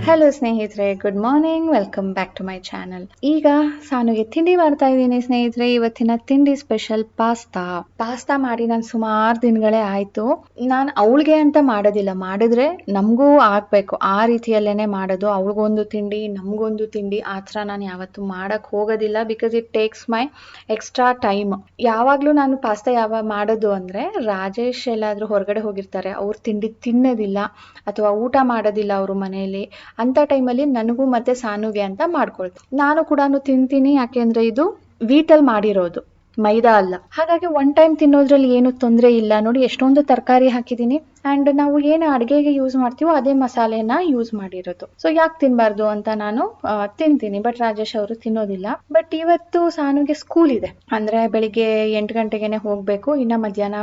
Hello ಸ್ನೇಹಿತರೆ, good morning. Welcome back to my channel. ಈಗ ಸಾನುಗೆ ತಿಂಡಿ ಮಾಡ್ತಾ ಇದ್ದೀನಿ ಸ್ನೇಹಿತರೆ. ಇವತ್ತಿನ ತಿಂಡಿ ಸ್ಪೆಷಲ್ ಪಾಸ್ತಾ ಮಾಡಿ ನಾನು ಸುಮಾರು ದಿನಗಳೇ ಆಯ್ತು. ನಾನು ಅವಳಿಗೆ ಅಂತ ಮಾಡೋದಿಲ್ಲ, ಮಾಡಿದ್ರೆ ನಮಗೂ ಆಗ್ಬೇಕು ಆ ರೀತಿಯಲ್ಲೇನೆ ಮಾಡೋದು. ಅವಳಿಗೊಂದು ತಿಂಡಿ, ನಮಗೊಂದು ತಿಂಡಿ, ಆ ಥರ ನಾನು ಯಾವತ್ತೂ ಮಾಡಕ್ ಹೋಗೋದಿಲ್ಲ. Because it takes my extra time. ಯಾವಾಗಲೂ ನಾನು ಪಾಸ್ತಾ ಯಾವಾಗ ಮಾಡೋದು ಅಂದರೆ, ರಾಜೇಶ್ ಎಲ್ಲಾದರೂ ಹೊರಗಡೆ ಹೋಗಿರ್ತಾರೆ, ಅವ್ರು ತಿಂಡಿ ತಿನ್ನೋದಿಲ್ಲ ಅಥವಾ ಊಟ ಮಾಡೋದಿಲ್ಲ ಅವರು ಮನೆಯಲ್ಲಿ, ಅಂತ ಟೈಮಲ್ಲಿ ನನಗೂ ಮತ್ತೆ ಸಾನುಗೆ ಅಂತ ಮಾಡ್ಕೊಳ್ತೀನಿ. ನಾನು ಕೂಡ ತಿಂತೀನಿ, ಯಾಕೆಂದ್ರೆ ಇದು ವೀಟಲ್ಲಿ ಮಾಡಿರೋದು, ಮೈದಾ ಅಲ್ಲ. ಹಾಗಾಗಿ ಒನ್ ಟೈಮ್ ತಿನ್ನೋದ್ರಲ್ಲಿ ಏನು ತೊಂದರೆ ಇಲ್ಲ. ನೋಡಿ ಎಷ್ಟೊಂದು ತರಕಾರಿ ಹಾಕಿದ್ದೀನಿ, ಆ್ಯಂಡ್ ನಾವು ಏನು ಅಡುಗೆಗೆ ಯೂಸ್ ಮಾಡ್ತೀವೋ ಅದೇ ಮಸಾಲೆನ ಯೂಸ್ ಮಾಡಿರೋದು. ಸೊ ಯಾಕೆ ತಿನ್ನಬಾರ್ದು ಅಂತ ನಾನು ತಿಂತೀನಿ. ಬಟ್ ರಾಜೇಶ್ ಅವರು ತಿನ್ನೋದಿಲ್ಲ. ಬಟ್ ಇವತ್ತು ಸಾನುಗೆ ಸ್ಕೂಲ್ ಇದೆ, ಅಂದರೆ ಬೆಳಿಗ್ಗೆ 8 ಗಂಟೆಗೆ ಹೋಗಬೇಕು. ಇನ್ನು ಮಧ್ಯಾಹ್ನ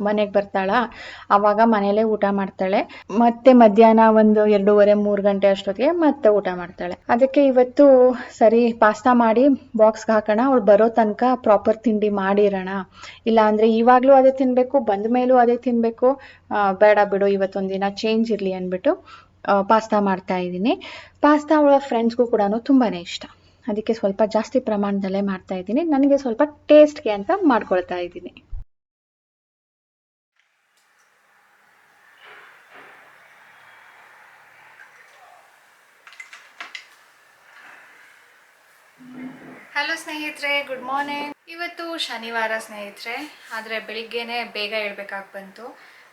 ಮನೆಗೆ ಬರ್ತಾಳ, ಆವಾಗ ಮನೇಲೇ ಊಟ ಮಾಡ್ತಾಳೆ. ಮತ್ತೆ ಮಧ್ಯಾಹ್ನ ಒಂದು 2:30-3 ಗಂಟೆ ಅಷ್ಟೊತ್ತಿಗೆ ಮತ್ತೆ ಊಟ ಮಾಡ್ತಾಳೆ. ಅದಕ್ಕೆ ಇವತ್ತು ಸರಿ ಪಾಸ್ತಾ ಮಾಡಿ ಬಾಕ್ಸ್ಗೆ ಹಾಕೋಣ, ಅವಳು ಬರೋ ತನಕ ಪ್ರಾಪರ್ ತಿಂಡಿ ಮಾಡಿರೋಣ. ಇಲ್ಲ ಅಂದರೆ ಇವಾಗಲೂ ಅದೇ ತಿನ್ನಬೇಕು, ಬಂದ ಮೇಲೂ ಅದೇ ತಿನ್ನಬೇಕು, ಬೇಡ ಬಿಡು ಇವತ್ತೊಂದಿನ ಚೇಂಜ್ ಇರಲಿ ಅಂದ್ಬಿಟ್ಟು ಪಾಸ್ತಾ ಮಾಡ್ತಾ ಇದ್ದೀನಿ. ಪಾಸ್ತಾ ಅವಳ ಫ್ರೆಂಡ್ಸ್ಗೂ ಕೂಡ ತುಂಬಾ ಇಷ್ಟ, ಅದಕ್ಕೆ ಸ್ವಲ್ಪ ಜಾಸ್ತಿ ಪ್ರಮಾಣದಲ್ಲೇ ಮಾಡ್ತಾ ಇದ್ದೀನಿ. ನನಗೆ ಸ್ವಲ್ಪ ಟೇಸ್ಟ್ಗೆ ಅಂತ ಮಾಡ್ಕೊಳ್ತಾ ಇದ್ದೀನಿ. ಹಲೋ ಸ್ನೇಹಿತರೆ, ಗುಡ್ ಮಾರ್ನಿಂಗ್. ಇವತ್ತು ಶನಿವಾರ ಸ್ನೇಹಿತರೆ, ಆದರೆ ಬೆಳಿಗ್ಗೆನೆ ಬೇಗ ಹೇಳ್ಬೇಕಾಗಿ ಬಂತು.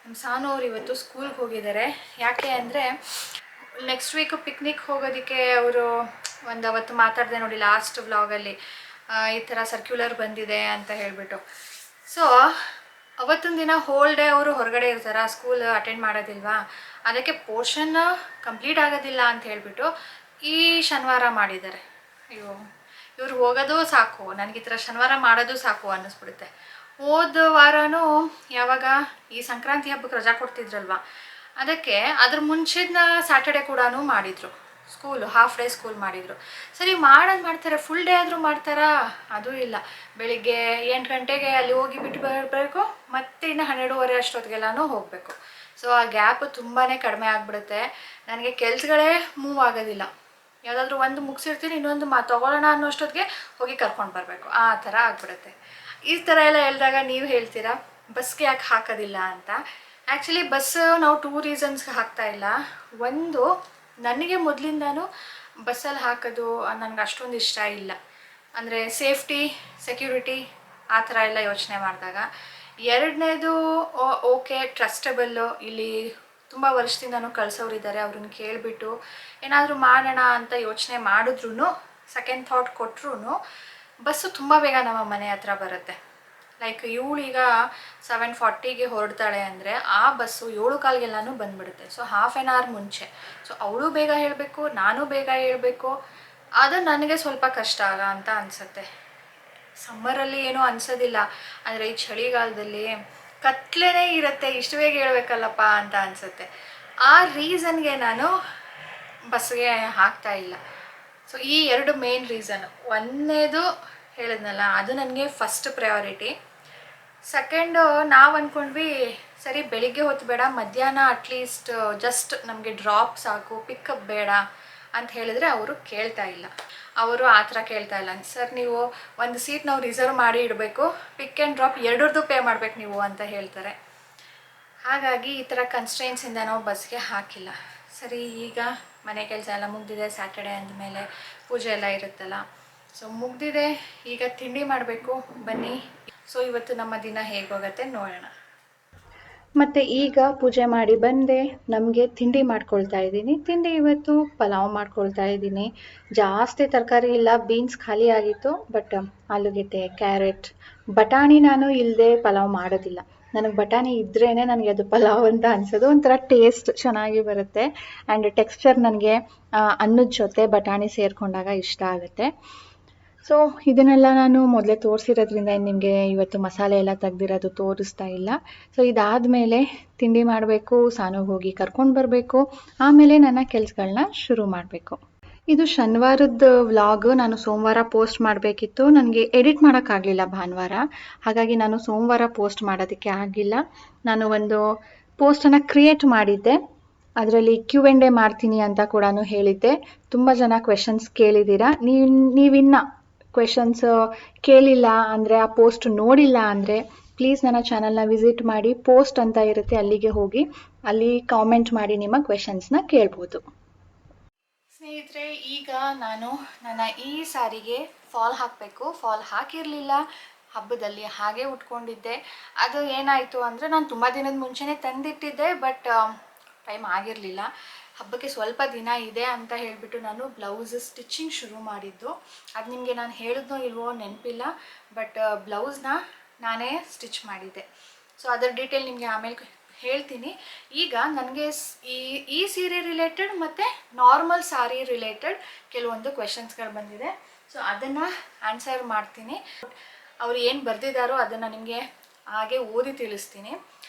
ನಮ್ಮ ಸಾನು ಅವ್ರು ಇವತ್ತು ಸ್ಕೂಲ್ಗೆ ಹೋಗಿದ್ದಾರೆ. ಯಾಕೆ ಅಂದರೆ ನೆಕ್ಸ್ಟ್ ವೀಕು ಪಿಕ್ನಿಕ್ ಹೋಗೋದಕ್ಕೆ ಅವರು ಅವತ್ತು ಮಾತಾಡಿದೆ ನೋಡಿ ಲಾಸ್ಟ್ ವ್ಲಾಗಲ್ಲಿ, ಈ ಥರ ಸರ್ಕ್ಯುಲರ್ ಬಂದಿದೆ ಅಂತ ಹೇಳಿಬಿಟ್ಟು. ಸೊ ಅವತ್ತೊಂದು ದಿನ ಹೋಲ್ ಡೇ ಅವರು ಹೊರಗಡೆ ಇರ್ತಾರೆ, ಸ್ಕೂಲ್ ಅಟೆಂಡ್ ಮಾಡೋದಿಲ್ವಾ, ಅದಕ್ಕೆ ಪೋರ್ಷನ್ ಕಂಪ್ಲೀಟ್ ಆಗೋದಿಲ್ಲ ಅಂತ ಹೇಳಿಬಿಟ್ಟು ಈ ಶನಿವಾರ ಮಾಡಿದ್ದಾರೆ. ಅಯ್ಯೋ, ಇವ್ರು ಹೋಗೋದು ಸಾಕು, ನನಗೆ ಈ ಥರ ಶನಿವಾರ ಮಾಡೋದು ಸಾಕು ಅನ್ನಿಸ್ಬಿಡುತ್ತೆ. ಹೋದ ವಾರನೂ ಯಾವಾಗ ಈ ಸಂಕ್ರಾಂತಿ ಹಬ್ಬಕ್ಕೆ ರಜಾ ಕೊಡ್ತಿದ್ರಲ್ವ, ಅದಕ್ಕೆ ಅದ್ರ ಮುಂಚಿನ ಸ್ಯಾಟರ್ಡೆ ಕೂಡ ಮಾಡಿದರು ಸ್ಕೂಲು, ಹಾಫ್ ಡೇ ಸ್ಕೂಲ್ ಮಾಡಿದರು. ಸರಿ ಮಾಡೋದು ಮಾಡ್ತಾರೆ, ಫುಲ್ ಡೇ ಆದರೂ ಮಾಡ್ತಾರಾ? ಅದೂ ಇಲ್ಲ. ಬೆಳಿಗ್ಗೆ 8 ಗಂಟೆಗೆ ಅಲ್ಲಿ ಹೋಗಿ ಬಿಟ್ಟು ಬರಬೇಕು, ಮತ್ತೆ ಇನ್ನು 12:30 ಅಷ್ಟೊತ್ತಿಗೆಲ್ಲನೂ ಹೋಗಬೇಕು. ಸೊ ಆ ಗ್ಯಾಪ್ ತುಂಬಾ ಕಡಿಮೆ ಆಗಿಬಿಡುತ್ತೆ. ನನಗೆ ಕೆಲಸಗಳೇ ಮೂವ್ ಆಗೋದಿಲ್ಲ. ಯಾವುದಾದ್ರೂ ಒಂದು ಮುಗಿಸಿರ್ತೀನಿ, ಇನ್ನೊಂದು ತೊಗೊಳ್ಳೋಣ ಅನ್ನೋ ಅಷ್ಟೊತ್ತಿಗೆ ಹೋಗಿ ಕರ್ಕೊಂಡು ಬರಬೇಕು, ಆ ಥರ ಆಗಿಬಿಡುತ್ತೆ. ಈ ಥರ ಎಲ್ಲ ಹೇಳಿದಾಗ ನೀವು ಹೇಳ್ತೀರಾ ಬಸ್ಗೆ ಯಾಕೆ ಹಾಕೋದಿಲ್ಲ ಅಂತ. ಆ್ಯಕ್ಚುಲಿ ಬಸ್ಸು ನಾವು 2 ರೀಸನ್ಸ್ಗೆ ಹಾಕ್ತಾಯಿಲ್ಲ. ಒಂದು, ನನಗೆ ಮೊದಲಿಂದನೂ ಬಸ್ಸಲ್ಲಿ ಹಾಕೋದು ನನಗೆ ಅಷ್ಟೊಂದು ಇಷ್ಟ ಇಲ್ಲ. ಅಂದರೆ ಸೇಫ್ಟಿ, ಸೆಕ್ಯೂರಿಟಿ ಆ ಥರ ಎಲ್ಲ ಯೋಚನೆ ಮಾಡಿದಾಗ. ಎರಡನೇದು, ಓಕೆ ಟ್ರಸ್ಟಬಲ್ಲು, ಇಲ್ಲಿ ತುಂಬ ವರ್ಷದಿಂದನೂ ಕಳ್ಸೋರಿದ್ದಾರೆ, ಅವ್ರನ್ನ ಕೇಳಿಬಿಟ್ಟು ಏನಾದರೂ ಮಾಡೋಣ ಅಂತ ಯೋಚನೆ ಮಾಡಿದ್ರೂ, ಸೆಕೆಂಡ್ ಥಾಟ್ ಕೊಟ್ಟರು ಬಸ್ಸು ತುಂಬ ಬೇಗ ನಮ್ಮ ಮನೆ ಹತ್ರ ಬರುತ್ತೆ. ಲೈಕ್ ಇವಳೀಗ 7:40ಗೆ ಹೊರಡ್ತಾಳೆ ಅಂದರೆ ಆ ಬಸ್ಸು 7:15ಗೆಲ್ಲನೂ ಬಂದುಬಿಡುತ್ತೆ. ಸೊ ಹಾಫ್ ಆನ್ ಅವರ್ ಮುಂಚೆ. ಸೊ ಅವಳು ಬೇಗ ಹೇಳಬೇಕು, ನಾನು ಬೇಗ ಹೇಳಬೇಕು, ಅದು ನನಗೆ ಸ್ವಲ್ಪ ಕಷ್ಟ ಅಂತ ಅನಿಸುತ್ತೆ. ಸಮ್ಮರಲ್ಲಿ ಏನೂ ಅನಿಸೋದಿಲ್ಲ, ಆದರೆ ಈ ಚಳಿಗಾಲದಲ್ಲಿ ಕತ್ಲೆನೇ ಇರುತ್ತೆ, ಇಷ್ಟು ಬೇಗ ಹೇಳ್ಬೇಕಲ್ಲಪ್ಪ ಅಂತ ಅನಿಸುತ್ತೆ. ಆ ರೀಸನ್ಗೆ ನಾನು ಬಸ್ಗೆ ಹಾಕ್ತಾ ಇಲ್ಲ. ಸೊ ಈ 2 ಮೇನ್ ರೀಸನ್ನು. ಒಂದನೇದು ಹೇಳಿದ್ನಲ್ಲ, ಅದು ನನಗೆ ಫಸ್ಟ್ ಪ್ರಯಾರಿಟಿ. ಸೆಕೆಂಡು, ನಾವು ಅಂದ್ಕೊಂಡ್ವಿ ಸರಿ ಬೆಳಿಗ್ಗೆ ಹೊತ್ತು ಬೇಡ, ಮಧ್ಯಾಹ್ನ ಅಟ್ಲೀಸ್ಟ್ ಜಸ್ಟ್ ನಮಗೆ ಡ್ರಾಪ್ ಸಾಕು, ಪಿಕಪ್ ಬೇಡ ಅಂತ ಹೇಳಿದರೆ ಅವರು ಕೇಳ್ತಾ ಇಲ್ಲ. ಅವರು ಆ ಥರ ಕೇಳ್ತಾ ಇಲ್ಲ. ಸರ್ ನೀವು ಒಂದು ಸೀಟ್ ನಾವು ರಿಸರ್ವ್ ಮಾಡಿ ಇಡಬೇಕು, ಪಿಕ್ ಆ್ಯಂಡ್ ಡ್ರಾಪ್ ಎರಡರದ್ದು ಪೇ ಮಾಡ್ಬೇಕು ನೀವು ಅಂತ ಹೇಳ್ತಾರೆ. ಹಾಗಾಗಿ ಈ ಥರ ಕನ್ಸ್ಟ್ರೈನ್ಸಿಂದ ನಾವು ಬಸ್ಗೆ ಹಾಕಿಲ್ಲ. ಸರಿ, ಈಗ ಮನೆ ಕೆಲಸ ಎಲ್ಲ ಮುಗ್ದಿದೆ. ಸ್ಯಾಟರ್ಡೆ ಅಂದಮೇಲೆ ಪೂಜೆ ಎಲ್ಲ ಇರುತ್ತಲ್ಲ, ಸೊ ಮುಗ್ದಿದೆ. ಈಗ ತಿಂಡಿ ಮಾಡಬೇಕು, ಬನ್ನಿ. ಸೊ ಇವತ್ತು ನಮ್ಮ ದಿನ ಹೇಗೋಗುತ್ತೆ ನೋಡೋಣ. ಮತ್ತು ಈಗ ಪೂಜೆ ಮಾಡಿ ಬಂದೆ, ನಮಗೆ ತಿಂಡಿ ಮಾಡ್ಕೊಳ್ತಾ ಇದ್ದೀನಿ. ತಿಂಡಿ ಇವತ್ತು ಪಲಾವ್ ಮಾಡ್ಕೊಳ್ತಾ ಇದ್ದೀನಿ. ಜಾಸ್ತಿ ತರಕಾರಿ ಇಲ್ಲ, ಬೀನ್ಸ್ ಖಾಲಿ ಆಗಿತ್ತು. ಬಟ್ ಆಲೂಗೆಡ್ಡೆ, ಕ್ಯಾರೆಟ್, ಬಟಾಣಿ ನಾನು ಇಲ್ಲದೆ ಪಲಾವ್ ಮಾಡೋದಿಲ್ಲ. ನನಗೆ ಬಟಾಣಿ ಇದ್ರೇ ನನಗೆ ಅದು ಪಲಾವ್ ಅಂತ ಅನಿಸೋದು. ಒಂಥರ ಟೇಸ್ಟ್ ಚೆನ್ನಾಗಿ ಬರುತ್ತೆ, ಆ್ಯಂಡ್ ಟೆಕ್ಸ್ಚರ್ ನನಗೆ ಅನ್ನದ ಜೊತೆ ಬಟಾಣಿ ಸೇರಿಕೊಂಡಾಗ ಇಷ್ಟ ಆಗುತ್ತೆ. ಸೊ ಇದನ್ನೆಲ್ಲ ನಾನು ಮೊದಲೇ ತೋರಿಸಿರೋದ್ರಿಂದ ನಿಮಗೆ ಇವತ್ತು ಮಸಾಲೆ ಎಲ್ಲ ತೆಗ್ದಿರೋದು ತೋರಿಸ್ತಾ ಇಲ್ಲ. ಸೊ ಇದಾದಮೇಲೆ ತಿಂಡಿ ಮಾಡಬೇಕು, ಸಾನುಗೆ ಹೋಗಿ ಕರ್ಕೊಂಡು ಬರಬೇಕು, ಆಮೇಲೆ ನನ್ನ ಕೆಲಸಗಳನ್ನ ಶುರು ಮಾಡಬೇಕು. ಇದು ಶನಿವಾರದ ವ್ಲಾಗ್. ನಾನು ಸೋಮವಾರ ಪೋಸ್ಟ್ ಮಾಡಬೇಕಿತ್ತು, ನನಗೆ ಎಡಿಟ್ ಮಾಡೋಕ್ಕಾಗಲಿಲ್ಲ ಭಾನುವಾರ. ಹಾಗಾಗಿ ನಾನು ಸೋಮವಾರ ಪೋಸ್ಟ್ ಮಾಡೋದಕ್ಕೆ ಆಗಿಲ್ಲ. ನಾನು ಒಂದು ಪೋಸ್ಟನ್ನು ಕ್ರಿಯೇಟ್ ಮಾಡಿದ್ದೆ, ಅದರಲ್ಲಿ Q&A ಮಾಡ್ತೀನಿ ಅಂತ ಕೂಡ ಹೇಳಿದ್ದೆ. ತುಂಬ ಜನ ಕ್ವೆಶನ್ಸ್ ಕೇಳಿದ್ದೀರಾ. ನೀವಿನ್ನ ಕ್ವೆಶನ್ಸ್ ಕೇಳಿಲ್ಲ ಅಂದರೆ, ಆ ಪೋಸ್ಟ್ ನೋಡಿಲ್ಲ ಅಂದರೆ ಪ್ಲೀಸ್ ನನ್ನ ಚಾನಲ್ನ ವಿಸಿಟ್ ಮಾಡಿ. ಪೋಸ್ಟ್ ಅಂತ ಇರುತ್ತೆ, ಅಲ್ಲಿಗೆ ಹೋಗಿ ಅಲ್ಲಿ ಕಾಮೆಂಟ್ ಮಾಡಿ ನಿಮ್ಮ ಕ್ವೆಶನ್ಸ್ನ ಕೇಳ್ಬೋದು. ಸ್ನೇಹಿತರೆ, ಈಗ ನಾನು ನನ್ನ ಈ ಸಾರಿಗೆ ಫಾಲ್ ಹಾಕಬೇಕು. ಫಾಲ್ ಹಾಕಿರಲಿಲ್ಲ, ಹಬ್ಬದಲ್ಲಿ ಹಾಗೆ ಉಟ್ಕೊಂಡಿದ್ದೆ. ಅದು ಏನಾಯಿತು ಅಂದರೆ, ನಾನು ತುಂಬ ದಿನದ ಮುಂಚೆನೇ ತಂದಿಟ್ಟಿದ್ದೆ, ಬಟ್ ಟೈಮ್ ಆಗಿರಲಿಲ್ಲ. ಹಬ್ಬಕ್ಕೆ ಸ್ವಲ್ಪ ದಿನ ಇದೆ ಅಂತ ಹೇಳಿಬಿಟ್ಟು ನಾನು ಬ್ಲೌಸ್ ಸ್ಟಿಚಿಂಗ್ ಶುರು ಮಾಡಿದ್ದು. ಅದು ನಿಮಗೆ ನಾನು ಹೇಳಿದ್ನೋ ಇಲ್ವೋ ನೆನಪಿಲ್ಲ, ಬಟ್ ಬ್ಲೌಸ್ನ ನಾನೇ ಸ್ಟಿಚ್ ಮಾಡಿದ್ದೆ. ಸೊ ಅದರ ಡೀಟೇಲ್ ನಿಮಗೆ ಆಮೇಲೆ ಹೇಳ್ತೀನಿ. ಈಗ ನನಗೆ ಈ ಸೀರೆ ರಿಲೇಟೆಡ್ ಮತ್ತು ನಾರ್ಮಲ್ ಸಾರಿ ರಿಲೇಟೆಡ್ ಕೆಲವೊಂದು ಕ್ವೆಶನ್ಸ್ಗಳು ಬಂದಿದೆ. ಸೊ ಅದನ್ನು ಆನ್ಸರ್ ಮಾಡ್ತೀನಿ. ಅವರು ಏನು ಬರೆದಿದ್ದಾರೋ ಅದನ್ನು ನಿಮಗೆ ಹಾಗೆ ಓದಿ ತಿಳಿಸ್ತೀನಿ.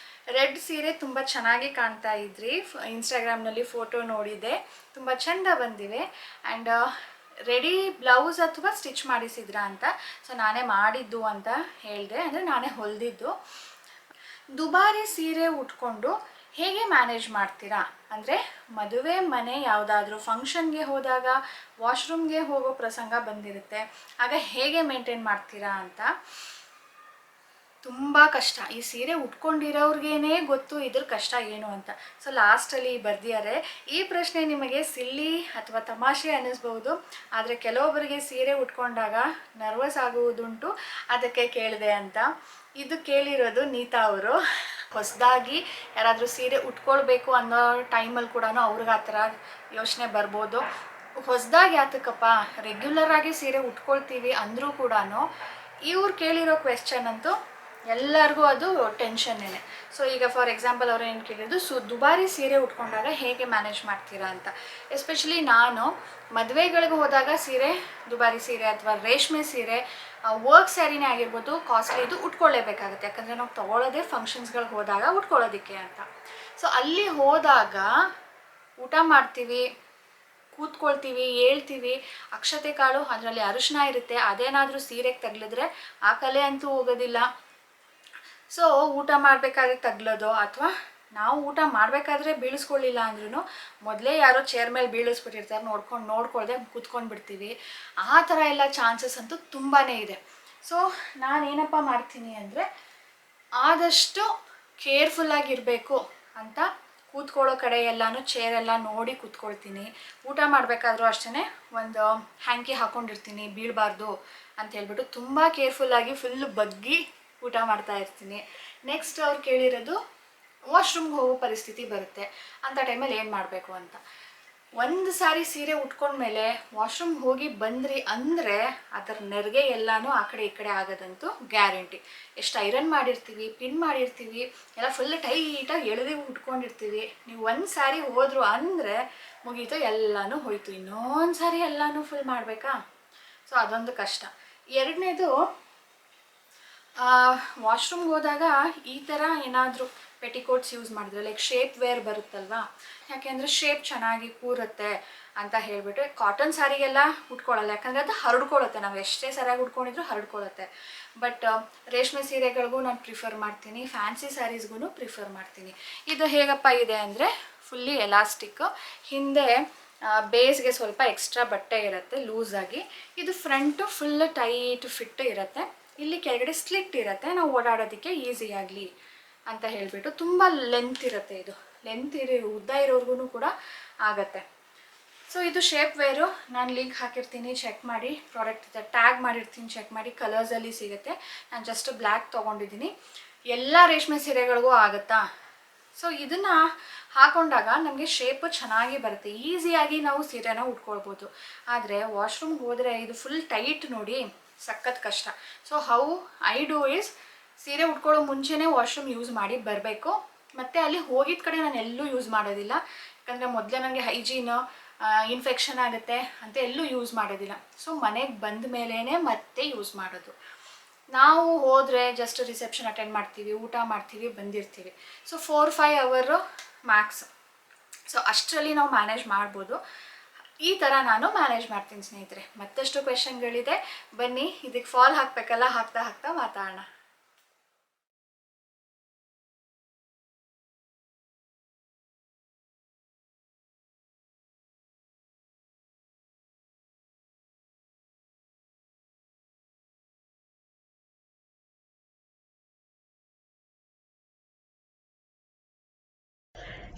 ರೆಡ್ ಸೀರೆ ತುಂಬ ಚೆನ್ನಾಗಿ ಕಾಣ್ತಾ ಇದ್ರಿ, ಇನ್ಸ್ಟಾಗ್ರಾಮ್ನಲ್ಲಿ ಫೋಟೋ ನೋಡಿದೆ, ತುಂಬ ಚೆಂದ ಬಂದಿವೆ. ಆ್ಯಂಡ್ ರೆಡಿ ಬ್ಲೌಸ್ ಅಥವಾ ಸ್ಟಿಚ್ ಮಾಡಿಸಿದ್ರಾ ಅಂತ. ಸೊ ನಾನೇ ಮಾಡಿದ್ದು ಅಂತ ಹೇಳಿದೆ, ಅಂದರೆ ನಾನೇ ಹೊಲಿದಿದ್ದು. ದುಬಾರಿ ಸೀರೆ ಉಟ್ಕೊಂಡು ಹೇಗೆ ಮ್ಯಾನೇಜ್ ಮಾಡ್ತೀರಾ ಅಂದರೆ, ಮದುವೆ ಮನೆ ಯಾವುದಾದ್ರೂ ಫಂಕ್ಷನ್ಗೆ ಹೋದಾಗ ವಾಶ್ರೂಮ್ಗೆ ಹೋಗೋ ಪ್ರಸಂಗ ಬಂದಿರುತ್ತೆ, ಆಗ ಹೇಗೆ ಮೇಂಟೈನ್ ಮಾಡ್ತೀರಾ ಅಂತ. ತುಂಬ ಕಷ್ಟ. ಈ ಸೀರೆ ಉಟ್ಕೊಂಡಿರೋರ್ಗೇ ಗೊತ್ತು ಇದ್ರ ಕಷ್ಟ ಏನು ಅಂತ. ಸೊ ಲಾಸ್ಟಲ್ಲಿ ಬರ್ದಿದ್ದಾರೆ, ಈ ಪ್ರಶ್ನೆ ನಿಮಗೆ ಸಿಲ್ಲಿ ಅಥವಾ ತಮಾಷೆ ಅನ್ನಿಸ್ಬೋದು, ಆದರೆ ಕೆಲವೊಬ್ಬರಿಗೆ ಸೀರೆ ಉಟ್ಕೊಂಡಾಗ ನರ್ವಸ್ ಆಗುವುದುಂಟು, ಅದಕ್ಕೆ ಕೇಳಿದೆ ಅಂತ. ಇದು ಕೇಳಿರೋದು ನೀತಾ ಅವರು. ಹೊಸದಾಗಿ ಯಾರಾದರೂ ಸೀರೆ ಉಟ್ಕೊಳ್ಬೇಕು ಅನ್ನೋ ಟೈಮಲ್ಲಿ ಕೂಡ ಅವ್ರಿಗೆ ಆ ಥರ ಯೋಚನೆ ಬರ್ಬೋದು. ಹೊಸದಾಗಿ ಯಾತಕ್ಕಪ್ಪ, ರೆಗ್ಯುಲರ್ ಆಗಿ ಸೀರೆ ಉಟ್ಕೊಳ್ತೀವಿ ಅಂದರೂ ಕೂಡ ಇವ್ರು ಕೇಳಿರೋ ಕ್ವೆಶ್ಚನ್ ಅಂತೂ ಎಲ್ಲರಿಗೂ ಅದು ಟೆನ್ಷನ್ನೇ. ಸೊ ಈಗ ಫಾರ್ ಎಕ್ಸಾಂಪಲ್ ಅವರು ಏನು ಕೇಳಿದ್ದು, ದುಬಾರಿ ಸೀರೆ ಉಟ್ಕೊಂಡಾಗ ಹೇಗೆ ಮ್ಯಾನೇಜ್ ಮಾಡ್ತೀರಾ ಅಂತ. ಎಸ್ಪೆಷಲಿ ನಾನು ಮದುವೆಗಳಿಗೆ ಹೋದಾಗ ಸೀರೆ, ದುಬಾರಿ ಸೀರೆ ಅಥವಾ ರೇಷ್ಮೆ ಸೀರೆ, ವರ್ಕ್ ಸ್ಯಾರಿನೇ ಆಗಿರ್ಬೋದು, ಕಾಸ್ಟ್ಲಿ ಇದು ಉಟ್ಕೊಳ್ಳೇಬೇಕಾಗುತ್ತೆ. ಯಾಕಂದರೆ ನಾವು ತೊಗೊಳ್ಳೋದೇ ಫಂಕ್ಷನ್ಸ್ಗಳಿಗೆ ಹೋದಾಗ ಉಟ್ಕೊಳ್ಳೋದಕ್ಕೆ ಅಂತ. ಸೊ ಅಲ್ಲಿ ಹೋದಾಗ ಊಟ ಮಾಡ್ತೀವಿ, ಕೂತ್ಕೊಳ್ತೀವಿ, ಹೇಳ್ತೀವಿ, ಅಕ್ಷತೆ ಕಾಳು ಅದರಲ್ಲಿ ಅರಿಶಿನ ಇರುತ್ತೆ, ಅದೇನಾದರೂ ಸೀರೆಗೆ ತಗಲಿದ್ರೆ ಆ ಕಲೆ ಅಂತೂ ಹೋಗೋದಿಲ್ಲ. ಸೊ ಊಟ ಮಾಡಬೇಕಾದ್ರೆ ತಗ್ಲೋದು, ಅಥವಾ ನಾವು ಊಟ ಮಾಡಬೇಕಾದ್ರೆ ಬೀಳಿಸ್ಕೊಳ್ಳಿಲ್ಲ ಅಂದ್ರೂ ಮೊದಲೇ ಯಾರೋ ಚೇರ್ ಮೇಲೆ ಬೀಳಿಸ್ಬಿಟ್ಟಿರ್ತಾರೆ, ನೋಡ್ಕೊಳ್ದೆ ಕೂತ್ಕೊಂಡು ಬಿಡ್ತೀವಿ. ಆ ಥರ ಎಲ್ಲ ಚಾನ್ಸಸ್ ಅಂತೂ ತುಂಬಾ ಇದೆ. ಸೊ ನಾನೇನಪ್ಪ ಮಾಡ್ತೀನಿ ಅಂದರೆ, ಆದಷ್ಟು ಕೇರ್ಫುಲ್ಲಾಗಿರಬೇಕು ಅಂತ ಕೂತ್ಕೊಳ್ಳೋ ಕಡೆ ಎಲ್ಲನೂ ಚೇರೆಲ್ಲ ನೋಡಿ ಕೂತ್ಕೊಳ್ತೀನಿ. ಊಟ ಮಾಡಬೇಕಾದ್ರೂ ಅಷ್ಟೇ ಒಂದು ಹ್ಯಾಂಕಿ ಹಾಕ್ಕೊಂಡಿರ್ತೀನಿ, ಬೀಳಬಾರ್ದು ಅಂತ ಹೇಳ್ಬಿಟ್ಟು ತುಂಬ ಕೇರ್ಫುಲ್ಲಾಗಿ ಫುಲ್ ಬಗ್ಗಿ ಊಟ ಮಾಡ್ತಾ ಇರ್ತೀನಿ. ನೆಕ್ಸ್ಟ್ ಅವ್ರು ಕೇಳಿರೋದು, ವಾಶ್ರೂಮ್ಗೆ ಹೋಗೋ ಪರಿಸ್ಥಿತಿ ಬರುತ್ತೆ, ಅಂಥ ಟೈಮಲ್ಲಿ ಏನು ಮಾಡಬೇಕು ಅಂತ. ಒಂದು ಸಾರಿ ಸೀರೆ ಉಟ್ಕೊಂಡ್ಮೇಲೆ ವಾಶ್ರೂಮ್ಗೆ ಹೋಗಿ ಬಂದ್ರಿ ಅಂದರೆ ಅದರ ನೆರಿಗೆ ಎಲ್ಲನೂ ಆ ಕಡೆ ಈ ಕಡೆ ಆಗೋದಂತೂ ಗ್ಯಾರಂಟಿ. ಎಷ್ಟು ಐರನ್ ಮಾಡಿರ್ತೀವಿ, ಪಿನ್ ಮಾಡಿರ್ತೀವಿ, ಎಲ್ಲ ಫುಲ್ ಟೈಟಾಗಿ ಎಳೆದು ಉಟ್ಕೊಂಡಿರ್ತೀವಿ. ನೀವು ಒಂದು ಸಾರಿ ಹೋದ್ರು ಅಂದರೆ ಮುಗೀತು, ಎಲ್ಲನೂ ಹೋಯ್ತು. ಇನ್ನೊಂದು ಸಾರಿ ಎಲ್ಲನೂ ಫುಲ್ ಮಾಡಬೇಕಾ? ಸೊ ಅದೊಂದು ಕಷ್ಟ. ಎರಡನೇದು, ವಾಶ್ರೂಮ್ಗೆ ಹೋದಾಗ ಈ ಥರ ಏನಾದರೂ ಪೆಟಿಕೋಟ್ಸ್ ಯೂಸ್ ಮಾಡಿದ್ರೆ, ಲೈಕ್ ಶೇಪ್ ವೇರ್ ಬರುತ್ತಲ್ವಾ, ಯಾಕೆಂದರೆ ಶೇಪ್ ಚೆನ್ನಾಗಿ ಕೂರುತ್ತೆ ಅಂತ ಹೇಳಿಬಿಟ್ಟು ಕಾಟನ್ ಸ್ಯಾರಿಗೆಲ್ಲ ಉಟ್ಕೊಳ್ಳಲ್ಲ, ಯಾಕಂದರೆ ಅದು ಹರಡ್ಕೊಳ್ಳುತ್ತೆ, ನಾವು ಎಷ್ಟೇ ಸರಿಯಾಗಿ ಉಟ್ಕೊಂಡಿದ್ರು ಹರಡ್ಕೊಳ್ಳುತ್ತೆ. ಬಟ್ ರೇಷ್ಮೆ ಸೀರೆಗಳಿಗೂ ನಾನು ಪ್ರಿಫರ್ ಮಾಡ್ತೀನಿ, ಫ್ಯಾನ್ಸಿ ಸ್ಯಾರೀಸ್ಗೂ ಪ್ರಿಫರ್ ಮಾಡ್ತೀನಿ. ಇದು ಹೇಗಪ್ಪ ಇದೆ ಅಂದರೆ, ಫುಲ್ಲಿ ಎಲಾಸ್ಟಿಕ್, ಹಿಂದೆ ಬೇಸ್ಗೆ ಸ್ವಲ್ಪ ಎಕ್ಸ್ಟ್ರಾ ಬಟ್ಟೆ ಇರುತ್ತೆ ಲೂಸಾಗಿ, ಇದು ಫ್ರಂಟು ಫುಲ್ ಟೈಟ್ ಫಿಟ್ ಇರುತ್ತೆ, ಇಲ್ಲಿ ಕೆಳಗಡೆ ಸ್ಲಿಟ್ ಇರುತ್ತೆ, ನಾವು ಓಡಾಡೋದಕ್ಕೆ ಈಸಿ ಆಗಲಿ ಅಂತ ಹೇಳಿಬಿಟ್ಟು. ತುಂಬ ಲೆಂತ್ ಇರುತ್ತೆ, ಇದು ಲೆಂತ್ ಉದ್ದ ಇರೋರ್ಗು ಕೂಡ ಆಗುತ್ತೆ. ಸೊ ಇದು ಶೇಪ್ ವೇರು, ನಾನು ಲಿಂಕ್ ಹಾಕಿರ್ತೀನಿ, ಚೆಕ್ ಮಾಡಿ. ಪ್ರಾಡಕ್ಟ್ ಟ್ಯಾಗ್ ಮಾಡಿರ್ತೀನಿ, ಚೆಕ್ ಮಾಡಿ. ಕಲರ್ಸಲ್ಲಿ ಸಿಗುತ್ತೆ. ನಾನು ಜಸ್ಟ್ ಬ್ಲ್ಯಾಕ್ ತೊಗೊಂಡಿದ್ದೀನಿ. ಎಲ್ಲ ರೇಷ್ಮೆ ಸೀರೆಗಳಿಗೂ ಆಗುತ್ತಾ? ಸೊ ಇದನ್ನು ಹಾಕೊಂಡಾಗ ನಮಗೆ ಶೇಪು ಚೆನ್ನಾಗಿ ಬರುತ್ತೆ, ಈಸಿಯಾಗಿ ನಾವು ಸೀರೆನ ಉಟ್ಕೊಳ್ಬೋದು. ಆದರೆ ವಾಶ್ರೂಮ್ಗೆ ಹೋದರೆ ಇದು ಫುಲ್ ಟೈಟ್ ನೋಡಿ, ಸಖತ್ ಕಷ್ಟ. So how I do is, ಸೀರೆ ಉಟ್ಕೊಳ್ಳೋ ಮುಂಚೆನೇ ವಾಶ್ರೂಮ್ ಯೂಸ್ ಮಾಡಿ ಬರಬೇಕು. ಮತ್ತು ಅಲ್ಲಿ ಹೋಗಿದ ಕಡೆ ನಾನು ಎಲ್ಲೂ ಯೂಸ್ ಮಾಡೋದಿಲ್ಲ, ಯಾಕಂದರೆ ಮೊದಲೇ ನನಗೆ ಹೈಜೀನು ಇನ್ಫೆಕ್ಷನ್ ಆಗುತ್ತೆ ಅಂತ ಎಲ್ಲೂ ಯೂಸ್ ಮಾಡೋದಿಲ್ಲ. ಸೊ ಮನೆಗೆ ಬಂದ ಮೇಲೇ ಮತ್ತೆ ಯೂಸ್ ಮಾಡೋದು. ನಾವು ಹೋದರೆ ಜಸ್ಟ್ ರಿಸೆಪ್ಷನ್ ಅಟೆಂಡ್ ಮಾಡ್ತೀವಿ, ಊಟ ಮಾಡ್ತೀವಿ, ಬಂದಿರ್ತೀವಿ. ಸೊ 4-5 ಅವರು ಮ್ಯಾಕ್ಸ್. ಸೊ ಅಷ್ಟರಲ್ಲಿ ನಾವು ಮ್ಯಾನೇಜ್ ಮಾಡ್ಬೋದು. ಈ ಥರ ನಾನು ಮ್ಯಾನೇಜ್ ಮಾಡ್ತೀನಿ ಸ್ನೇಹಿತರೆ. ಮತ್ತಷ್ಟು ಕ್ವೆಶನ್ಗಳಿದೆ, ಬನ್ನಿ ಇದಕ್ಕೆ ಫಾಲ್ ಹಾಕಬೇಕಲ್ಲ, ಹಾಕ್ತಾ ಮಾತಾಡೋಣ.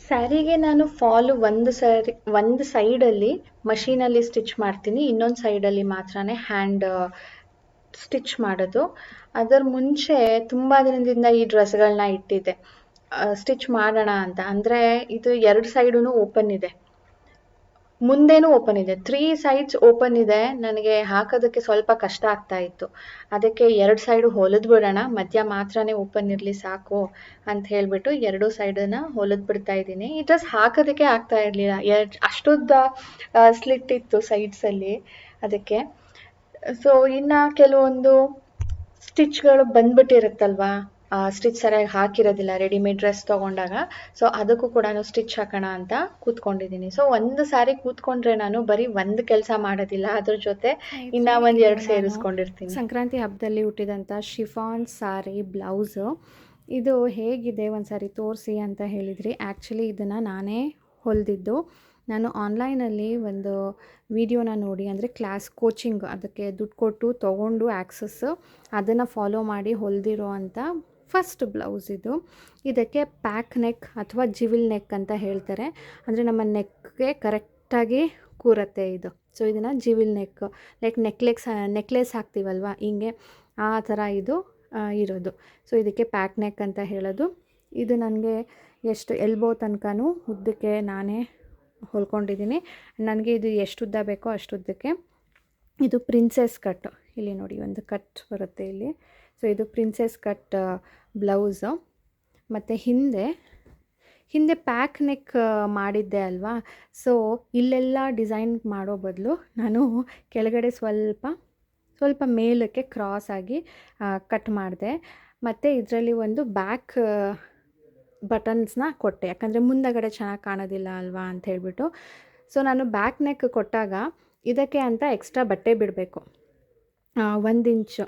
ಸ್ಯಾರಿಗೆ ನಾನು ಫಾಲು ಒಂದು ಸೈಡಲ್ಲಿ ಮಷೀನಲ್ಲಿ ಸ್ಟಿಚ್ ಮಾಡ್ತೀನಿ, ಇನ್ನೊಂದು ಸೈಡಲ್ಲಿ ಮಾತ್ರನೇ ಹ್ಯಾಂಡ್ ಸ್ಟಿಚ್ ಮಾಡೋದು. ಅದರ ಮುಂಚೆ ತುಂಬ ದಿನದಿಂದ ಈ ಡ್ರೆಸ್ಗಳನ್ನ ಇಟ್ಟಿದ್ದೆ ಸ್ಟಿಚ್ ಮಾಡೋಣ ಅಂತ. ಅಂದರೆ ಇದು 2 ಸೈಡೂ ಓಪನ್ ಇದೆ, ಮುಂದೆನೂ ಓಪನ್ ಇದೆ, 3 ಸೈಡ್ಸ್ ಓಪನ್ ಇದೆ. ನನಗೆ ಹಾಕೋದಕ್ಕೆ ಸ್ವಲ್ಪ ಕಷ್ಟ ಆಗ್ತಾ ಇತ್ತು. ಅದಕ್ಕೆ 2 ಸೈಡು ಹೊಲಿದು ಬಿಡೋಣ, ಮಧ್ಯ ಮಾತ್ರನೇ ಓಪನ್ ಇರಲಿ ಸಾಕು ಅಂತ ಹೇಳಿಬಿಟ್ಟು 2 ಸೈಡನ್ನ ಹೊಲಿದು ಬಿಡ್ತಾ ಇದ್ದೀನಿ. ಈ ಡ್ರೆಸ್ ಹಾಕೋದಕ್ಕೆ ಆಗ್ತಾ ಇರಲಿಲ್ಲ, ಅಷ್ಟುದ್ದ ಸ್ಲಿಟ್ ಇತ್ತು ಸೈಡ್ಸಲ್ಲಿ. ಅದಕ್ಕೆ ಸೊ ಇನ್ನು ಕೆಲವೊಂದು ಸ್ಟಿಚ್ಗಳು ಬಂದ್ಬಿಟ್ಟಿರುತ್ತಲ್ವಾ, ಸ್ಟಿಚ್ ಸರಿಯಾಗಿ ಹಾಕಿರೋದಿಲ್ಲ ರೆಡಿಮೇಡ್ ಡ್ರೆಸ್ ತೊಗೊಂಡಾಗ. ಸೊ ಅದಕ್ಕೂ ಕೂಡ ಸ್ಟಿಚ್ ಹಾಕೋಣ ಅಂತ ಕೂತ್ಕೊಂಡಿದ್ದೀನಿ. ಸೊ ಒಂದು ಸಾರಿ ಕೂತ್ಕೊಂಡ್ರೆ ನಾನು ಬರೀ ಒಂದು ಕೆಲಸ ಮಾಡೋದಿಲ್ಲ, ಅದ್ರ ಜೊತೆ ಇನ್ನು ಒಂದು 2 ಸೇರಿಸ್ಕೊಂಡಿರ್ತೀನಿ. ಸಂಕ್ರಾಂತಿ ಹಬ್ಬದಲ್ಲಿ ಹುಟ್ಟಿದಂಥ ಶಿಫಾನ್ ಸಾರಿ ಬ್ಲೌಸು. ಇದು ಹೇಗಿದೆ ಒಂದು ಸಾರಿ ತೋರಿಸಿ ಅಂತ ಹೇಳಿದ್ರಿ. ಆ್ಯಕ್ಚುಲಿ ಇದನ್ನು ನಾನೇ ಹೊಲಿದಿದ್ದು. ನಾನು ಆನ್ಲೈನಲ್ಲಿ ಒಂದು ವಿಡಿಯೋನ ನೋಡಿ, ಅಂದರೆ ಕ್ಲಾಸ್ ಕೋಚಿಂಗ್, ಅದಕ್ಕೆ ದುಡ್ಡು ಕೊಟ್ಟು ತೊಗೊಂಡು ಆ್ಯಕ್ಸಸ್ ಅದನ್ನು ಫಾಲೋ ಮಾಡಿ ಹೊಲಿದಿರೋ ಅಂಥ ಫಸ್ಟ್ ಬ್ಲೌಸ್ ಇದು. ಇದಕ್ಕೆ ಪ್ಯಾಕ್ ನೆಕ್ ಅಥವಾ ಜಿವಿಲ್ ನೆಕ್ ಅಂತ ಹೇಳ್ತಾರೆ, ಅಂದರೆ ನಮ್ಮ ನೆಕ್ಗೆ ಕರೆಕ್ಟಾಗಿ ಕೂರತ್ತೆ ಇದು. ಸೊ ಇದನ್ನು ಜಿವಿಲ್ ನೆಕ್, ಲೈಕ್ ನೆಕ್ಲೆಸ್ ಹಾಕ್ತೀವಲ್ವ ಹಿಂಗೆ, ಆ ಥರ ಇದು ಇರೋದು. ಸೊ ಇದಕ್ಕೆ ಪ್ಯಾಕ್ ನೆಕ್ ಅಂತ ಹೇಳೋದು. ಇದು ನನಗೆ ಎಷ್ಟು ಎಲ್ಬೋ ತನಕನೂ ಉದ್ದಕ್ಕೆ ನಾನೇ ಹೊಲ್ಕೊಂಡಿದ್ದೀನಿ. ನನಗೆ ಇದು ಎಷ್ಟು ಉದ್ದ ಬೇಕೋ ಅಷ್ಟುದ್ದಕ್ಕೆ. ಇದು ಪ್ರಿನ್ಸೆಸ್ ಕಟ್, ಇಲ್ಲಿ ನೋಡಿ ಒಂದು ಕಟ್ ಬರುತ್ತೆ ಇಲ್ಲಿ. ಸೊ ಇದು ಪ್ರಿನ್ಸೆಸ್ ಕಟ್ ಬ್ಲೌಸು. ಮತ್ತು ಹಿಂದೆ ಪ್ಯಾಕ್ ನೆಕ್ ಮಾಡಿದ್ದೆ ಅಲ್ವಾ, ಸೊ ಇಲ್ಲೆಲ್ಲ ಡಿಸೈನ್ ಮಾಡೋ ಬದಲು ನಾನು ಕೆಳಗಡೆ ಸ್ವಲ್ಪ ಮೇಲಕ್ಕೆ ಕ್ರಾಸ್ ಆಗಿ ಕಟ್ ಮಾಡಿದೆ. ಮತ್ತು ಇದರಲ್ಲಿ ಒಂದು ಬ್ಯಾಕ್ ಬಟನ್ಸ್ನ ಕೊಟ್ಟೆ, ಯಾಕಂದರೆ ಮುಂದಗಡೆ ಚೆನ್ನಾಗಿ ಕಾಣೋದಿಲ್ಲ ಅಲ್ವಾ ಅಂತ ಹೇಳಿಬಿಟ್ಟು. ಸೊ ನಾನು ಬ್ಯಾಕ್ ನೆಕ್ ಕೊಟ್ಟಾಗ ಇದಕ್ಕೆ ಅಂತ ಎಕ್ಸ್ಟ್ರಾ ಬಟ್ಟೆ ಬಿಡಬೇಕು, 1 ಇಂಚು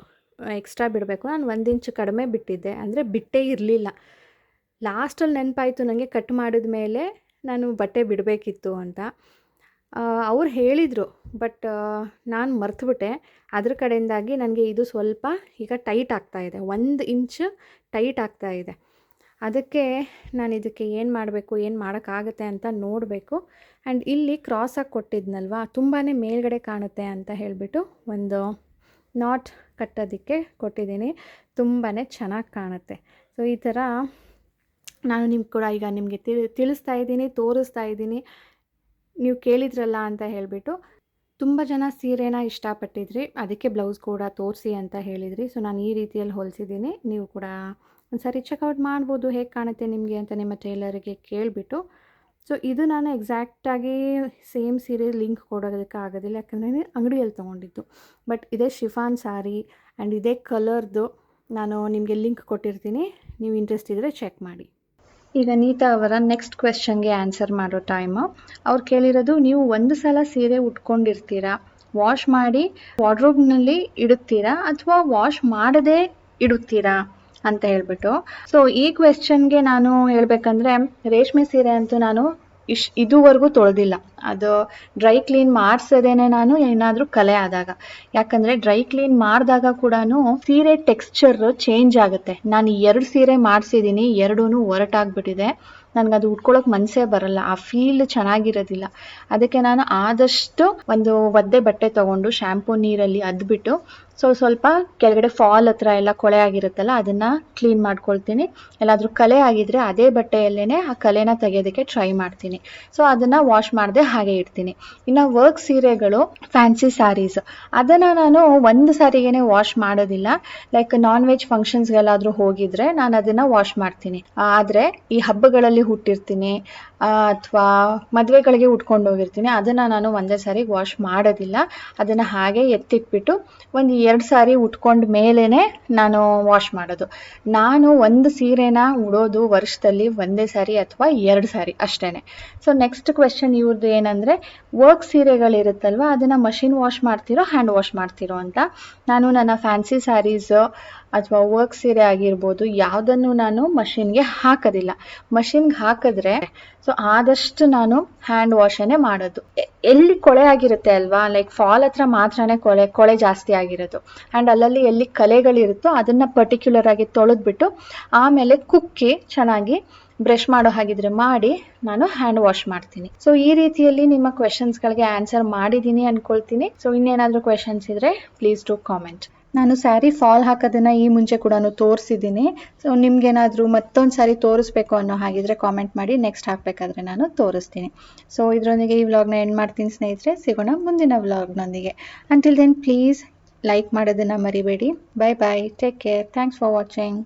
ಎಕ್ಸ್ಟ್ರಾ ಬಿಡಬೇಕು. ನಾನು 1 ಇಂಚು ಕಡಿಮೆ ಬಿಟ್ಟಿದ್ದೆ, ಅಂದರೆ ಬಿಟ್ಟೇ ಇರಲಿಲ್ಲ. ಲಾಸ್ಟಲ್ಲಿ ನೆನಪಾಯಿತು ನನಗೆ, ಕಟ್ ಮಾಡಿದ ಮೇಲೆ ನಾನು ಬಟ್ಟೆ ಬಿಡಬೇಕಿತ್ತು ಅಂತ. ಅವ್ರು ಹೇಳಿದರು, ಬಟ್ ನಾನು ಮರ್ತುಬಿಟ್ಟೆ. ಅದ್ರ ಕಡೆಯಿಂದಾಗಿ ನನಗೆ ಇದು ಸ್ವಲ್ಪ ಈಗ ಟೈಟ್ ಆಗ್ತಾಯಿದೆ, 1 ಇಂಚು ಟೈಟ್ ಆಗ್ತಾಯಿದೆ. ಅದಕ್ಕೆ ನಾನು ಇದಕ್ಕೆ ಏನು ಮಾಡಬೇಕು, ಏನು ಮಾಡೋಕ್ಕಾಗತ್ತೆ ಅಂತ ನೋಡಬೇಕು. ಆ್ಯಂಡ್ ಇಲ್ಲಿ ಕ್ರಾಸಾಗಿ ಕೊಟ್ಟಿದ್ನಲ್ವ, ತುಂಬಾ ಮೇಲ್ಗಡೆ ಕಾಣುತ್ತೆ ಅಂತ ಹೇಳಿಬಿಟ್ಟು ಒಂದು ನಾಟ್ ಕಟ್ಟೋದಕ್ಕೆ ಕೊಟ್ಟಿದ್ದೀನಿ. ತುಂಬಾ ಚೆನ್ನಾಗಿ ಕಾಣುತ್ತೆ. ಸೊ ಈ ಥರ ನಾನು ನಿಮ್ಗೆ ಕೂಡ ಈಗ ನಿಮಗೆ ತಿಳಿಸ್ತಾ ಇದ್ದೀನಿ, ತೋರಿಸ್ತಾ ಇದ್ದೀನಿ. ನೀವು ಕೇಳಿದ್ರಲ್ಲ ಅಂತ ಹೇಳಿಬಿಟ್ಟು ತುಂಬ ಜನ ಸೀರೆನ ಇಷ್ಟಪಟ್ಟಿದ್ರಿ, ಅದಕ್ಕೆ ಬ್ಲೌಸ್ ಕೂಡ ತೋರಿಸಿ ಅಂತ ಹೇಳಿದ್ರಿ. ಸೊ ನಾನು ಈ ರೀತಿಯಲ್ಲಿ ಹೊಲಿಸಿದ್ದೀನಿ. ನೀವು ಕೂಡ ಒಂದು ಸಾರಿ ಚೆಕ್ಔಟ್ ಮಾಡ್ಬೋದು ಹೇಗೆ ಕಾಣುತ್ತೆ ನಿಮಗೆ ಅಂತ ನಿಮ್ಮ ಟೈಲರಿಗೆ ಕೇಳಿಬಿಟ್ಟು. ಸೊ ಇದು ನಾನು ಎಕ್ಸಾಕ್ಟಾಗಿ ಸೇಮ್ ಸೀರೆ ಲಿಂಕ್ ಕೊಡೋದಕ್ಕೆ ಆಗೋದಿಲ್ಲ, ಯಾಕಂದರೆ ಅಂಗಡಿಯಲ್ಲಿ ತೊಗೊಂಡಿದ್ದು. ಬಟ್ ಇದೇ ಶಿಫಾನ್ ಸಾರಿ ಆ್ಯಂಡ್ ಇದೇ ಕಲರ್ದು ನಾನು ನಿಮಗೆ ಲಿಂಕ್ ಕೊಟ್ಟಿರ್ತೀನಿ, ನೀವು ಇಂಟ್ರೆಸ್ಟ್ ಇದ್ದರೆ ಚೆಕ್ ಮಾಡಿ. ಈಗ ನೀತಾ ಅವರ ನೆಕ್ಸ್ಟ್ ಕ್ವೆಶ್ಚನ್ಗೆ ಆನ್ಸರ್ ಮಾಡೋ ಟೈಮು. ಅವ್ರು ಕೇಳಿರೋದು, ನೀವು ಒಂದು ಸಲ ಸೀರೆ ಉಟ್ಕೊಂಡಿರ್ತೀರಾ, ವಾಶ್ ಮಾಡಿ ವಾರ್ಡ್ರೋಬ್ನಲ್ಲಿ ಇಡುತ್ತೀರಾ ಅಥವಾ ವಾಶ್ ಮಾಡದೇ ಇಡುತ್ತೀರಾ ಅಂತ ಹೇಳ್ಬಿಟ್ಟು. ಸೊ ಈ ಕ್ವೆಶ್ಚನ್ಗೆ ನಾನು ಹೇಳ್ಬೇಕಂದ್ರೆ, ರೇಷ್ಮೆ ಸೀರೆ ಅಂತೂ ನಾನು ಇದುವರೆಗೂ ತೊಳೆದಿಲ್ಲ. ಅದು ಡ್ರೈ ಕ್ಲೀನ್ ಮಾಡಿಸೋದೇನೆ ನಾನು ಏನಾದರೂ ಕಲೆ ಆದಾಗ. ಯಾಕಂದರೆ ಡ್ರೈ ಕ್ಲೀನ್ ಮಾಡಿದಾಗ ಕೂಡ ಸೀರೆ ಟೆಕ್ಸ್ಚರ್ ಚೇಂಜ್ ಆಗುತ್ತೆ. ನಾನು 2 ಸೀರೆ ಮಾಡಿಸಿದ್ದೀನಿ, 2 ಒರಟಾಗ್ಬಿಟ್ಟಿದೆ. ನನಗದು ಉಟ್ಕೊಳ್ಳೋಕೆ ಮನಸ್ಸೇ ಬರಲ್ಲ, ಆ ಫೀಲ್ ಚೆನ್ನಾಗಿರೋದಿಲ್ಲ. ಅದಕ್ಕೆ ನಾನು ಆದಷ್ಟು ಒಂದು ಒದ್ದೆ ಬಟ್ಟೆ ತೊಗೊಂಡು ಶ್ಯಾಂಪೂ ನೀರಲ್ಲಿ ಅದ್ಬಿಟ್ಟು ಸ್ವಲ್ಪ ಕೆಳಗಡೆ ಫಾಲ್ ಹತ್ರ ಎಲ್ಲ ಕೊಳೆ ಆಗಿರುತ್ತಲ್ಲ, ಅದನ್ನು ಕ್ಲೀನ್ ಮಾಡ್ಕೊಳ್ತೀನಿ. ಎಲ್ಲಾದರೂ ಕಲೆ ಆಗಿದ್ರೆ ಅದೇ ಬಟ್ಟೆಯಲ್ಲೇ ಆ ಕಲೆನ ತೆಗೆಯೋದಕ್ಕೆ ಟ್ರೈ ಮಾಡ್ತೀನಿ. ಸೊ ಅದನ್ನು ವಾಶ್ ಮಾಡದೆ ಹಾಗೆ ಇಡ್ತೀನಿ. ಇನ್ನು ವರ್ಕ್ ಸೀರೆಗಳು, ಫ್ಯಾನ್ಸಿ ಸ್ಯಾರೀಸ್, ಅದನ್ನು ನಾನು ಒಂದು ಸಾರಿಗೇ ವಾಶ್ ಮಾಡೋದಿಲ್ಲ. ಲೈಕ್ ನಾನ್ ವೆಜ್ ಫಂಕ್ಷನ್ಸ್ಗೆಲ್ಲಾದರೂ ಹೋಗಿದ್ರೆ ನಾನು ಅದನ್ನು ವಾಶ್ ಮಾಡ್ತೀನಿ. ಆದರೆ ಈ ಹಬ್ಬಗಳಲ್ಲಿ ಹುಟ್ಟಿರ್ತೀನಿ ಅಥವಾ ಮದುವೆಗಳಿಗೆ ಉಟ್ಕೊಂಡು ಹೋಗಿರ್ತೀನಿ, ಅದನ್ನು ನಾನು ಒಂದೇ ಸಾರಿಗೆ ವಾಶ್ ಮಾಡೋದಿಲ್ಲ. ಅದನ್ನು ಹಾಗೆ ಎತ್ತಿಟ್ಬಿಟ್ಟು ಒಂದು 2 ಸಾರಿ ಉಟ್ಕೊಂಡ ಮೇಲೇ ನಾನು ವಾಶ್ ಮಾಡೋದು. ನಾನು ಒಂದು ಸೀರೆನ ಉಡೋದು ವರ್ಷದಲ್ಲಿ ಒಂದೇ ಸಾರಿ ಅಥವಾ 2 ಸಾರಿ ಅಷ್ಟೇ. ಸೊ ನೆಕ್ಸ್ಟ್ ಕ್ವೆಶ್ಚನ್ ಇವ್ರದ್ದು ಏನಂದರೆ, ವರ್ಕ್ ಸೀರೆಗಳಿರುತ್ತಲ್ವ, ಅದನ್ನು ಮಷಿನ್ ವಾಶ್ ಮಾಡ್ತಿರೋ ಹ್ಯಾಂಡ್ ವಾಶ್ ಮಾಡ್ತಿರೋ ಅಂತ. ನಾನು ನನ್ನ ಫ್ಯಾನ್ಸಿ ಸ್ಯಾರೀಸ್ ಅಥವಾ ವರ್ಕ್ ಸೀರೆ ಆಗಿರ್ಬೋದು, ಯಾವುದನ್ನು ನಾನು ಮಷಿನ್ಗೆ ಹಾಕೋದಿಲ್ಲ. ಮಷಿನ್ಗೆ ಹಾಕಿದ್ರೆ ಸೊ ಆದಷ್ಟು ನಾನು ಹ್ಯಾಂಡ್ ವಾಶನ್ನೇ ಮಾಡೋದು. ಎಲ್ಲಿ ಕೊಳೆ ಆಗಿರುತ್ತೆ ಅಲ್ವಾ, ಲೈಕ್ ಫಾಲ್ ಹತ್ರ ಮಾತ್ರನೇ ಕೊಳೆ ಜಾಸ್ತಿ ಆಗಿರೋದು. ಆ್ಯಂಡ್ ಅಲ್ಲಲ್ಲಿ ಎಲ್ಲಿ ಕಲೆಗಳಿರುತ್ತೋ ಅದನ್ನು ಪರ್ಟಿಕ್ಯುಲರ್ ಆಗಿ ತೊಳೆದ್ಬಿಟ್ಟು ಆಮೇಲೆ ಕುಕ್ಕಿ ಚೆನ್ನಾಗಿ ಬ್ರಷ್ ಮಾಡೋ ಹಾಗಿದ್ರೆ ಮಾಡಿ ನಾನು ಹ್ಯಾಂಡ್ ವಾಶ್ ಮಾಡ್ತೀನಿ. ಸೊ ಈ ರೀತಿಯಲ್ಲಿ ನಿಮ್ಮ ಕ್ವೆಶನ್ಸ್ಗಳಿಗೆ ಆನ್ಸರ್ ಮಾಡಿದ್ದೀನಿ ಅನ್ಕೊಳ್ತೀನಿ. ಸೊ ಇನ್ನೇನಾದರೂ ಕ್ವೆಶನ್ಸ್ ಇದ್ರೆ ಪ್ಲೀಸ್ ಟು ಕಾಮೆಂಟ್. ನಾನು ಸ್ಯಾರಿ ಫಾಲ್ ಹಾಕೋದನ್ನ ಈ ಮುಂಚೆ ಕೂಡ ತೋರಿಸಿದ್ದೀನಿ. ಸೊ ನಿಮ್ಗೇನಾದರೂ ಮತ್ತೊಂದು ಸಾರಿ ತೋರಿಸ್ಬೇಕು ಅನ್ನೋ ಹಾಗಿದ್ರೆ ಕಾಮೆಂಟ್ ಮಾಡಿ, ನೆಕ್ಸ್ಟ್ ಹಾಕಬೇಕಾದ್ರೆ ನಾನು ತೋರಿಸ್ತೀನಿ. ಸೊ ಇದರೊಂದಿಗೆ ಈ ವ್ಲಾಗ್ನ ಎಂಡ್ ಮಾಡ್ತೀನಿ ಸ್ನೇಹಿತರೆ. ಸಿಗೋಣ ಮುಂದಿನ ವ್ಲಾಗ್ನೊಂದಿಗೆ. ಅಂಟಿಲ್ ದೆನ್ ಪ್ಲೀಸ್ ಲೈಕ್ ಮಾಡೋದನ್ನು ಮರಿಬೇಡಿ. Bye bye, take care, thanks for watching.